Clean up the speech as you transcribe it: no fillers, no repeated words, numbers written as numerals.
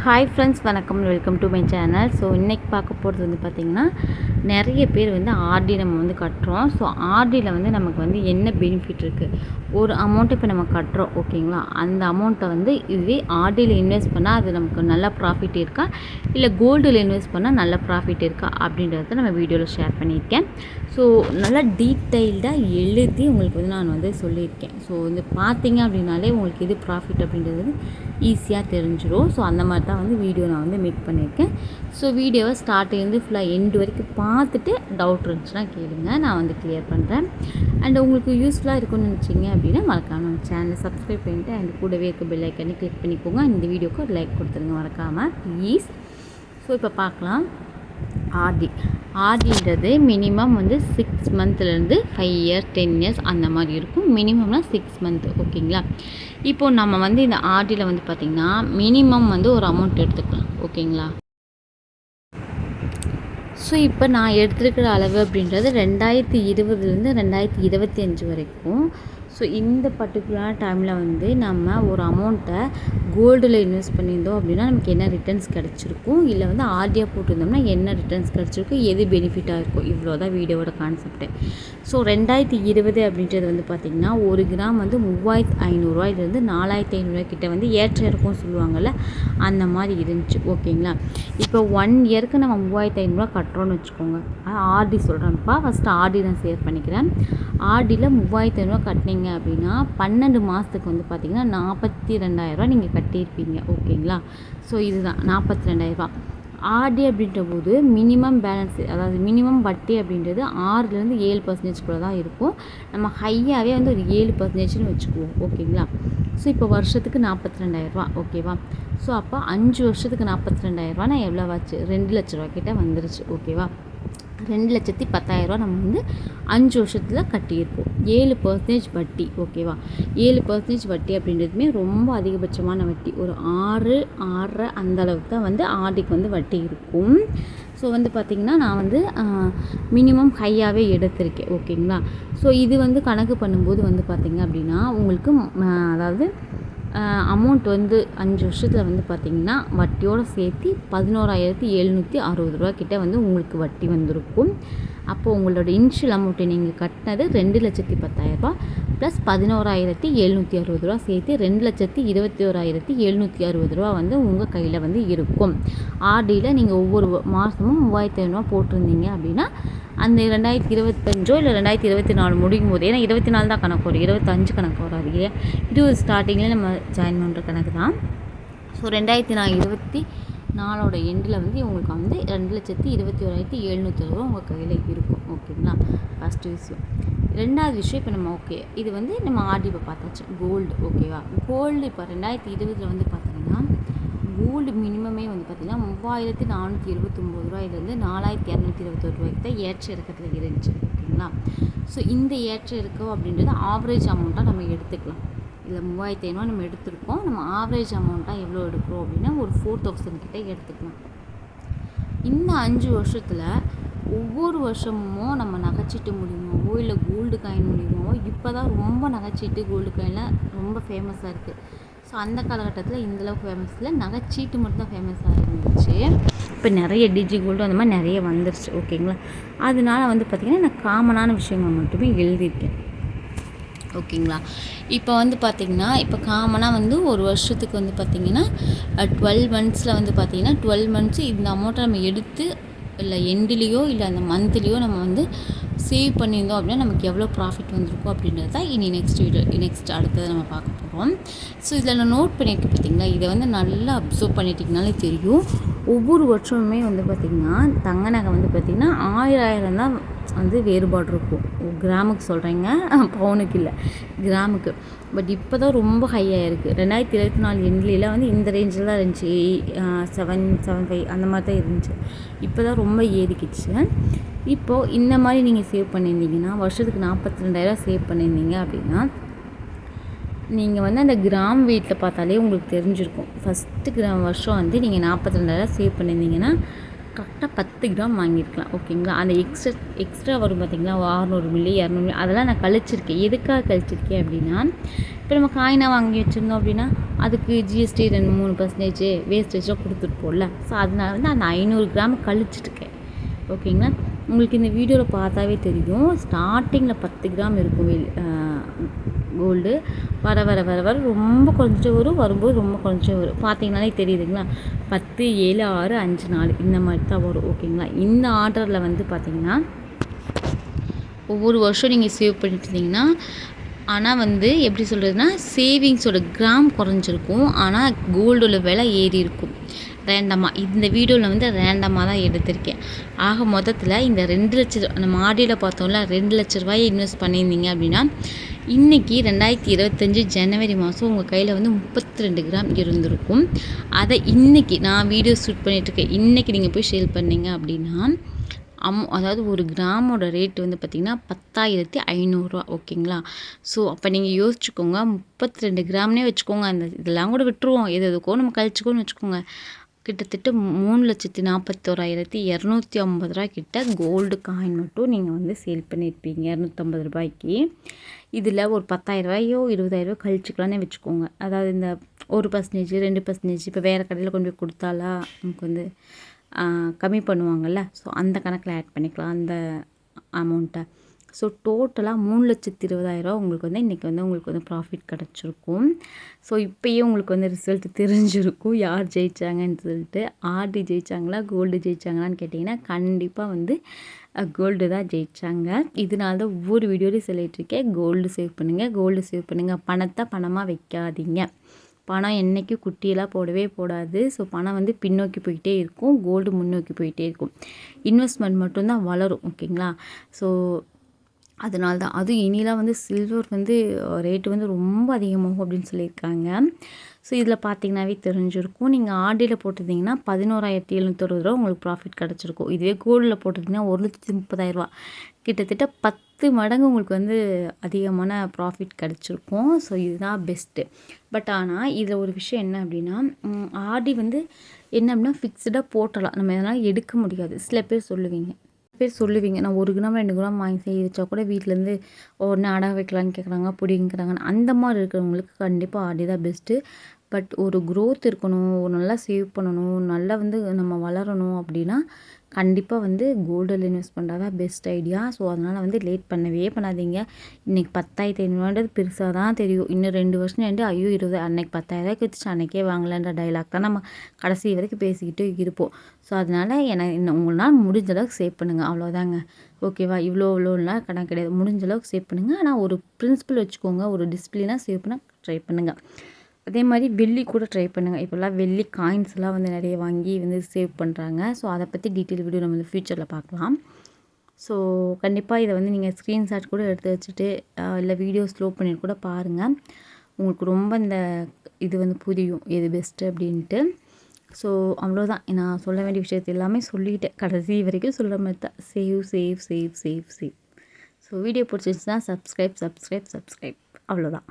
Hi friends, வணக்கம். Welcome to my channel. So இன்றைக்கி பார்க்க போகிறது வந்து பார்த்திங்கன்னா, நிறைய பேர் வந்து ஆர்டி நம்ம வந்து கட்டுறோம். ஸோ ஆர்டியில் வந்து நமக்கு வந்து என்ன பெனிஃபிட் இருக்குது, ஒரு அமௌண்ட்டு இப்போ நம்ம கட்டுறோம் ஓகேங்களா, அந்த அமௌண்ட்டை வந்து இதுவே ஆர்டியில் இன்வெஸ்ட் பண்ணால் அது நமக்கு நல்ல ப்ராஃபிட் இருக்கா, இல்லை கோல்டில் இன்வெஸ்ட் பண்ணால் நல்ல ப்ராஃபிட் இருக்கா அப்படின்றத நம்ம வீடியோவில் ஷேர் பண்ணியிருக்கேன். ஸோ நல்லா டீட்டெயில்டாக எழுதி உங்களுக்கு வந்து நான் வந்து சொல்லியிருக்கேன். ஸோ வந்து பார்த்தீங்க அப்படின்னாலே உங்களுக்கு எது ப்ராஃபிட் அப்படின்றது வந்து ஈஸியாக தெரிஞ்சிடும். ஸோ அந்த மாதிரி தான் வந்து வீடியோ நான் வந்து மேக் பண்ணியிருக்கேன். ஸோ வீடியோவை ஸ்டார்டிங்லேருந்து ஃபுல்லாக எண்டு வரைக்கும் பார்த்துட்டு டவுட் இருந்துச்சுன்னா கேளுங்க, நான் வந்து கிளியர் பண்ணுறேன். அண்ட் உங்களுக்கு யூஸ்ஃபுல்லாக இருக்கும்னு நினச்சிங்க அப்படின்னா மறக்காமல் நம்ம சேனலை சப்ஸ்கிரைப் பண்ணிவிட்டு அண்ட் கூடவே இருக்க பெல் ஐக்கனை கிளிக் பண்ணிக்கோங்க. இந்த வீடியோக்கு ஒரு லைக் கொடுத்துருங்க மறக்காமல் ப்ளீஸ். ஸோ இப்போ பார்க்கலாம். ஆர்டின்றது மினிமம் வந்து 6 மந்த்லேருந்து 5 இயர்ஸ் 10 இயர்ஸ் அந்த மாதிரி இருக்கும். மினிமம்னா 6 மந்த் ஓகேங்களா. இப்போது நம்ம வந்து இந்த ஆர்டியில் வந்து பார்த்திங்கன்னா மினிமம் வந்து ஒரு அமௌண்ட் எடுத்துக்கலாம் ஓகேங்களா. ஸோ இப்போ நான் எடுத்துருக்கிற அளவு அப்படின்றது 2020லேருந்து 2025 வரைக்கும். ஸோ இந்த பர்டிகுலர் டைமில் வந்து நம்ம ஒரு அமௌண்ட்டை கோல்டில் இன்வெஸ்ட் பண்ணியிருந்தோம் அப்படின்னா நமக்கு என்ன ரிட்டர்ன்ஸ் கிடச்சிருக்கும், இல்லை வந்து ஆர்டியாக போட்டிருந்தோம்னா என்ன ரிட்டர்ன்ஸ் கிடச்சிருக்கும், எது பெனிஃபிட்டாக இருக்கும், இவ்வளோ தான் வீடியோவோட கான்செப்ட்டு. ஸோ 2020 அப்படின்றது வந்து பார்த்திங்கன்னா 1 கிராம் வந்து 3500 ரூபாயிலிருந்து 4500 கிட்ட வந்து ஏற்ற இறக்கும் சொல்லுவாங்கள்ல, அந்த மாதிரி இருந்துச்சு ஓகேங்களா. இப்போ 1 இயருக்கு நம்ம 3500 கட்டுறோன்னு வச்சுக்கோங்க. ஆர்டி சொல்கிறேன்ப்பா, ஃபஸ்ட்டு ஆர்டி நான் ஷேர் பண்ணிக்கிறேன். ஆர்டியில் 3500 கட்டினீங்க அப்படின்னா 12 மாதத்துக்கு வந்து பார்த்திங்கன்னா 42,000 நீங்கள் கட்டியிருப்பீங்க ஓகேங்களா. ஸோ இதுதான் 42,000. ஆர்டி அப்படின்ற போது மினிமம் பேலன்ஸ், அதாவது மினிமம் வட்டி அப்படின்றது 6லேருந்து 7% கூட தான் இருக்கும். நம்ம ஹையாகவே வந்து ஒரு 7%ன்னு வச்சுக்குவோம் ஓகேங்களா. ஸோ இப்போ வருஷத்துக்கு 42,000 ஓகேவா. ஸோ அப்போ 5 வருஷத்துக்கு 42,000 நான் எவ்வளோ ஆச்சு, 2 லட்ச ரூபா கிட்ட வந்துருச்சு ஓகேவா. 2,10,000 நம்ம வந்து 5 வருஷத்தில் கட்டியிருப்போம். 7% வட்டி ஓகேவா. 7% வட்டி அப்படின்றதுமே ரொம்ப அதிகபட்சமான வட்டி. ஒரு 6 அந்த அளவுக்கு தான் வந்து ஆர்டிக்கு வந்து வட்டி இருக்கும். ஸோ வந்து பார்த்திங்கன்னா நான் வந்து மினிமம் ஹையாகவே எடுத்திருக்கேன் ஓகேங்களா. ஸோ இது வந்து கணக்கு பண்ணும்போது வந்து பார்த்திங்க அப்படின்னா உங்களுக்கு அதாவது அமௌண்ட் வந்து 5 வருஷத்தில் வந்து பார்த்திங்கன்னா வட்டியோடு சேர்த்து 11,760 ரூபா கிட்ட வந்து உங்களுக்கு வட்டி வந்திருக்கும். அப்போது உங்களோட இனிஷியல் அமௌண்ட்டை நீங்கள் கட்டினது 2,10,000 ப்ளஸ் 11,760 ரூபா சேர்த்து 2,21,760 ரூபா வந்து உங்கள் கையில் வந்து இருக்கும். ஆர்டியில் நீங்கள் ஒவ்வொரு மாதமும் 3,500 போட்டிருந்தீங்க அப்படின்னா அந்த 2025 இல்லை 2024 முடியும் போது, ஏன்னா 24 தான் கணக்கு வரும், 25 கணக்கு வராது, 20 ஸ்டார்டிங்கில் நம்ம ஜாயின் பண்ணுற கணக்கு தான். ஸோ 2024 எண்டில் வந்து உங்களுக்கு வந்து 2,21,760 ரூபா உங்கள் கையில் இருக்கும் ஓகேங்களா. ஃபஸ்ட்டு விஷயம். ரெண்டாவது விஷயம், இப்போ நம்ம ஓகே இது வந்து நம்ம ஆர்டி இப்போ பார்த்தாச்சு. கோல்டு ஓகேவா. கோல்டு இப்போ 2020 வந்து பார்த்திங்கன்னா கோல்டு மினிமமே வந்து பார்த்திங்கன்னா 3,479 ரூபாயிலேருந்து 4,221 ரூபாய்க்கு தான் ஏற்ற இறக்கத்தில் இருந்துச்சு ஓகேங்களா. ஸோ இந்த ஏற்ற இறக்கம் அப்படின்றது ஆவரேஜ் அமௌண்ட்டாக நம்ம எடுத்துக்கலாம். இல்லை 3,500 நம்ம எடுத்திருக்கோம், நம்ம ஆவரேஜ் அமௌண்ட்டாக எவ்வளோ எடுக்கிறோம் அப்படின்னா ஒரு 4,000 கிட்ட எடுத்துக்கலாம். இந்த 5 வருஷத்தில் ஒவ்வொரு வருஷமும் நம்ம நகைச்சீட்டு மூலியமாவோ இல்லை கோல்டு காயின் மூலியமாவோ இப்போ தான் ரொம்ப நகைச்சீட்டு கோல்டு காயின்லாம் ரொம்ப ஃபேமஸாக இருக்குது. ஸோ அந்த காலகட்டத்தில் இந்தளவுக்கு ஃபேமஸ் இல்லை, நகைச்சீட்டு மட்டும் தான் ஃபேமஸாக இருந்துச்சு. இப்போ நிறைய டிஜி கோல்டு அந்த மாதிரி நிறைய வந்துருச்சு ஓகேங்களா. அதனால வந்து பார்த்திங்கன்னா நான் காமனான விஷயங்கள் மட்டுமே எழுதியிருக்கேன் ஓகேங்களா. இப்போ வந்து பார்த்திங்கன்னா இப்போ காமனாக வந்து ஒரு வருஷத்துக்கு வந்து பார்த்திங்கன்னா 12 மந்த்ஸில் வந்து பார்த்திங்கன்னா 12 மந்த்ஸு இந்த அமௌண்ட்டை நம்ம எடுத்து இல்லை எண்டிலேயோ இல்லை அந்த மந்த்லேயோ நம்ம வந்து சேவ் பண்ணியிருந்தோம் அப்படின்னா நமக்கு எவ்வளோ ப்ராஃபிட் வந்திருக்கும் அப்படின்றது தான் இனி நெக்ஸ்ட் அடுத்தது நம்ம பார்க்க போகிறோம். ஸோ இதில் நான் நோட் பண்ணியிருக்கேன் பார்த்திங்களா, இதை வந்து நல்லா அப்சர்வ் பண்ணிட்டிங்கனாலே தெரியும். ஒவ்வொரு வருஷமுமே வந்து பார்த்திங்கன்னா தங்க நகை வந்து பார்த்திங்கன்னா 1000 தான் வந்து வேறுபாடு இருக்கும். கிராமுக்கு சொல்கிறேங்க, பவுனுக்கு இல்லை, கிராமுக்கு. பட் இப்போ தான் ரொம்ப ஹையாக இருக்குது. 2024 எண்ட்லாம் வந்து இந்த ரேஞ்சில் தான் இருந்துச்சு, 775 அந்த மாதிரி தான் இருந்துச்சு. இப்போ தான் ரொம்ப ஏறிக்கிச்சு. இப்போது இந்த மாதிரி நீங்கள் சேவ் பண்ணியிருந்தீங்கன்னா வருஷத்துக்கு 42,000 சேவ் பண்ணியிருந்தீங்க அப்படின்னா நீங்கள் வந்து அந்த கிராம் வெயிட்டில் பார்த்தாலே உங்களுக்கு தெரிஞ்சிருக்கும். ஃபஸ்ட்டு வருஷம் வந்து நீங்கள் 42,000 சேவ் பண்ணியிருந்தீங்கன்னா கரெக்டாக 10 கிராம் வாங்கியிருக்கலாம் ஓகேங்களா. அந்த எக்ஸ்ட்ரா வரும் பார்த்திங்களா, 600 மில்லி 200 மில்லி அதெல்லாம் நான் கழிச்சிருக்கேன். எதுக்காக கழிச்சிருக்கேன் அப்படின்னா இப்போ நம்ம காயினாக வாங்கி வச்சுருந்தோம் அப்படின்னா அதுக்கு ஜிஎஸ்டி 2-3% வேஸ்டேஜாக கொடுத்துருப்போம்ல. ஸோ அதனால வந்து அந்த 500 கிராம் கழிச்சிட்டுருக்கேன். ஓகேங்களா. உங்களுக்கு இந்த வீடியோவில் பார்த்தாவே தெரியும், ஸ்டார்டிங்கில் 10 கிராம் இருக்கும் கோல்டு. வர வர வர வர ரொம்ப குறைஞ்சிட்டு வரும், வரும்போது ரொம்ப குறைஞ்சிட்டு வரும். பார்த்தீங்கன்னாலே தெரியுதுங்களா, 10, 7, 6, 5, 4 இந்த மாதிரி தான் வரும். ஓகேங்களா. இந்த ஆர்டரில் வந்து பார்த்திங்கன்னா ஒவ்வொரு வருஷம் நீங்கள் சேவ் பண்ணிட்டு இருந்தீங்கன்னா, ஆனால் வந்து எப்படி சொல்கிறதுனா, சேவிங்ஸோட கிராம் குறைஞ்சிருக்கும், ஆனால் கோல்டோட விலை ஏறி இருக்கும் ரேண்டமாக. இந்த வீடியோவில் வந்து ரேண்டமாக தான் எடுத்திருக்கேன். ஆக மொத்தத்தில் இந்த 2 லட்சம் நம்ம ஆடியில் பார்த்தோம்ல, 2 லட்ச ரூபாயை இன்வெஸ்ட் பண்ணியிருந்தீங்க அப்படின்னா, இன்றைக்கி 2025 ஜனவரி மாதம் உங்கள் கையில் வந்து 32 கிராம் இருந்திருக்கும். அதை இன்றைக்கி நான் வீடியோ ஷூட் பண்ணிகிட்ருக்கேன், இன்றைக்கி நீங்கள் போய் சேல் பண்ணீங்க அப்படின்னா அதாவது ஒரு கிராமோட ரேட்டு வந்து பார்த்திங்கன்னா 10,500 ஓகேங்களா. ஸோ அப்போ நீங்கள் யோசிச்சுக்கோங்க, 32 கிராம்னே வச்சுக்கோங்க, அந்த இதெல்லாம் கூட விட்டுருவோம், எதுக்கோ நம்ம கழிச்சுக்கோன்னு வச்சுக்கோங்க, கிட்டத்தட்ட 3,41,250 கிட்ட கோல்டு காயின் மட்டும் நீங்கள் வந்து சேல் பண்ணியிருப்பீங்க 250 ரூபாய்க்கு. இதில் ஒரு 10,000 ரூபாயோ 20,000 கழிச்சுக்கலான்னே வச்சுக்கோங்க. அதாவது இந்த 1%, 2%, இப்போ வேறு கடையில் கொண்டு போய் கொடுத்தாலா நமக்கு வந்து கம்மி பண்ணுவாங்கள்ல, ஸோ அந்த கணக்கில் ஆட் பண்ணிக்கலாம் அந்த அமௌண்ட்டை. ஸோ டோட்டலாக 3,20,000 உங்களுக்கு வந்து இன்றைக்கி வந்து உங்களுக்கு வந்து ப்ராஃபிட் கிடச்சிருக்கும். ஸோ இப்போயே உங்களுக்கு வந்து ரிசல்ட் தெரிஞ்சிருக்கும் யார் ஜெயித்தாங்கன்னு சொல்லிட்டு. ஆர்டி ஜெயித்தாங்களா கோல்டு ஜெயித்தாங்களான்னு கேட்டிங்கன்னா கண்டிப்பாக வந்து கோல்டு தான் ஜெயித்தாங்க. இதனால தான் ஒவ்வொரு வீடியோலையும் சொல்லிகிட்ருக்கேன், கோல்டு சேவ் பண்ணுங்கள், கோல்டு சேவ் பண்ணுங்கள், பணத்தை பணமாக வைக்காதீங்க. பணம் என்றைக்கும் குட்டியெல்லாம் போடவே போடாது. ஸோ பணம் வந்து பின்னோக்கி போயிட்டே இருக்கும், கோல்டு முன்னோக்கி போயிட்டே இருக்கும். இன்வெஸ்ட்மெண்ட் மட்டும்தான் வளரும். ஓகேங்களா. ஸோ அதனால தான் அதுவும் இனிலாம் வந்து சில்வர் வந்து ரேட்டு வந்து ரொம்ப அதிகமாகும் அப்படின்னு சொல்லியிருக்காங்க. ஸோ இதில் பார்த்தீங்கன்னாவே தெரிஞ்சிருக்கும், நீங்கள் ஆர்டியில் போட்டிருந்தீங்கன்னா 11,760 உங்களுக்கு ப்ராஃபிட் கிடச்சிருக்கும். இதுவே கோல்டில் போட்டிருந்தீங்கன்னா 1,30,000 கிட்டத்தட்ட 10 மடங்கு உங்களுக்கு வந்து அதிகமான ப்ராஃபிட் கிடச்சிருக்கும். ஸோ இதுதான் பெஸ்ட்டு. பட் ஆனால் இதில் ஒரு விஷயம் என்ன அப்படின்னா, ஆர்டி வந்து என்ன அப்படின்னா ஃபிக்ஸ்டாக போட்டலாம், நம்ம எதனால் எடுக்க முடியாது. சில பேர் சொல்லுவீங்க நான் 1 கிராம் 2 கிராம் வாங்கி செய்ய வச்சா கூட வீட்டிலேருந்து உடனே அடகு வைக்கலான்னு கேட்குறாங்க, பிடிங்கிறாங்கன்னு. அந்த மாதிரி இருக்கிறவங்களுக்கு கண்டிப்பாக ஆர்டி தான் பெஸ்ட்டு. பட் ஒரு க்ரோத் இருக்கணும், நல்லா சேவ் பண்ணணும், நல்லா வந்து நம்ம வளரணும் அப்படின்னா கண்டிப்பாக வந்து கோல்டில் இன்வெஸ்ட் பண்ணுறது தான் பெஸ்ட் ஐடியா. ஸோ அதனால் வந்து லேட் பண்ணவே பண்ணாதீங்க. இன்றைக்கி 10,500 பெருசாக தான் தெரியும், இன்னும் 2 வருஷம் ஐயோ 20 அன்றைக்கி 10,000 வச்சு அன்றைக்கே வாங்கலான்ற டைலாக் தான் நம்ம கடைசி வரைக்கும் பேசிக்கிட்டு இருப்போம். ஸோ அதனால் உங்களால் முடிஞ்ச அளவுக்கு சேவ் பண்ணுங்கள், அவ்வளோதாங்க. ஓகேவா. இவ்வளோலாம் கணக்கு கிடையாது, முடிஞ்ச அளவுக்கு சேவ் பண்ணுங்கள். ஆனால் ஒரு பிரின்சிபல் வச்சுக்கோங்க, ஒரு டிசிப்ளினாக சேவ் பண்ண ட்ரை பண்ணுங்கள். அதே மாதிரி வெள்ளி கூட ட்ரை பண்ணுங்கள். இப்போல்லாம் வெள்ளி காயின்ஸ்லாம் வந்து நிறைய வாங்கி வந்து சேவ் பண்ணுறாங்க. ஸோ அதை பற்றி டீட்டெயில் வீடியோ நம்ம வந்து ஃப்யூச்சரில் பார்க்கலாம். ஸோ கண்டிப்பாக இதை வந்து நீங்கள் ஸ்க்ரீன்ஷாட் கூட எடுத்து வச்சுட்டு இல்லை வீடியோ ஸ்லோ பண்ணிட்டு கூட பாருங்கள். உங்களுக்கு ரொம்ப இந்த இது வந்து புரியும் எது பெஸ்ட்டு அப்படின்ட்டு. ஸோ அவ்வளோதான், நான் சொல்ல வேண்டிய விஷயத்தை எல்லாமே சொல்லிவிட்டேன், கடைசி வரைக்கும் சொல்கிற மாதிரி தான். Save save save save save. So video பிடிச்சிருந்துச்சுன்னா சப்ஸ்கிரைப் அவ்வளோதான்.